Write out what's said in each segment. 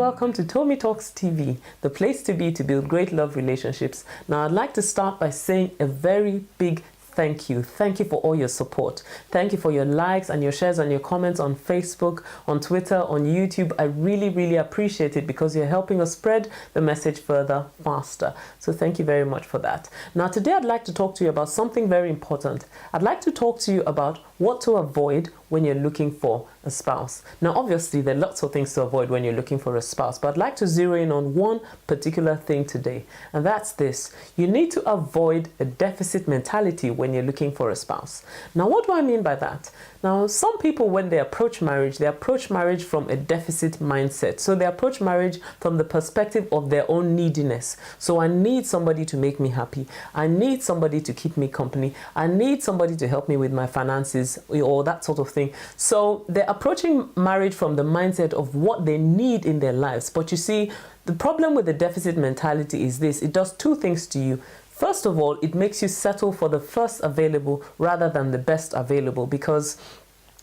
welcome to Tomi Talks TV, the place to be to build great love relationships. Now, I'd like to start by saying a very big thank you. Thank you for all your support. Thank you for your likes and your shares and your comments on Facebook, on Twitter, on YouTube. I really appreciate it because you're helping us spread the message further, faster. So thank you very much for that. Now, today I'd like to talk to you about something very important. I'd like to talk to you about what to avoid when you're looking for a spouse. Now, obviously, there are lots of things to avoid when you're looking for a spouse, but I'd like to zero in on one particular thing today, and that's this. You need to avoid a deficit mentality when you're looking for a spouse. Now, what do I mean by that? Now, some people, when they approach marriage from a deficit mindset. So they approach marriage from the perspective of their own neediness. So I need somebody to make me happy. I need somebody to keep me company. I need somebody to help me with my finances or that sort of thing. So they're approaching marriage from the mindset of what they need in their lives. But you see, the problem with the deficit mentality is this. It does two things to you. First of all, it makes you settle for the first available rather than the best available, because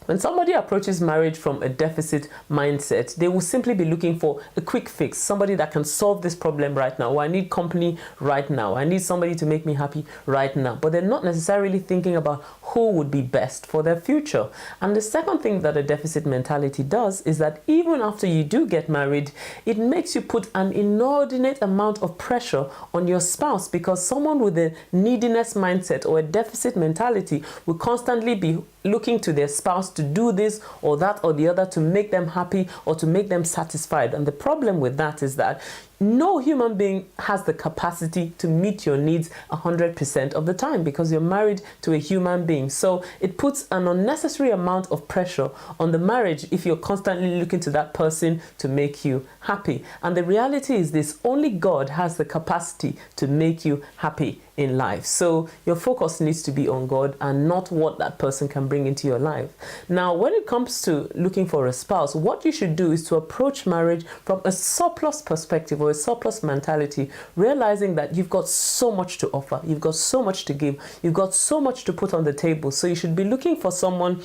when somebody approaches marriage from a deficit mindset, they will simply be looking for a quick fix, somebody that can solve this problem right now. Or I need company right now. I need somebody to make me happy right now. But they're not necessarily thinking about who would be best for their future. And the second thing that a deficit mentality does is that even after you do get married, it makes you put an inordinate amount of pressure on your spouse, because someone with a neediness mindset or a deficit mentality will constantly be looking to their spouse to do this or that or the other to make them happy or to make them satisfied. And the problem with that is that no human being has the capacity to meet your needs 100% of the time, because you're married to a human being. So it puts an unnecessary amount of pressure on the marriage if you're constantly looking to that person to make you happy. And the reality is this: only God has the capacity to make you happy in life. So your focus needs to be on God and not what that person can bring into your life. Now, when it comes to looking for a spouse, what you should do is to approach marriage from a surplus perspective or a surplus mentality, realizing that you've got so much to offer, you've got so much to give, you've got so much to put on the table. So you should be looking for someone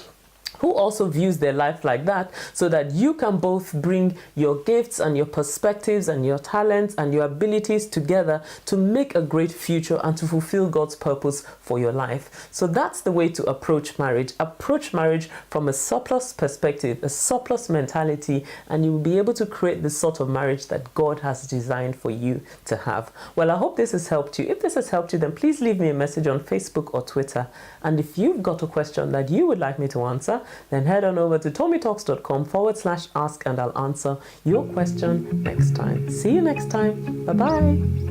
who also views their life like that, so that you can both bring your gifts and your perspectives and your talents and your abilities together to make a great future and to fulfill God's purpose for your life. So that's the way to approach marriage. Approach marriage from a surplus perspective, a surplus mentality, and you will be able to create the sort of marriage that God has designed for you to have. Well, I hope this has helped you. If this has helped you, then please leave me a message on Facebook or Twitter. And if you've got a question that you would like me to answer, then head on over to tomitalks.com/ask and I'll answer your question next time. See you next time. Bye-bye.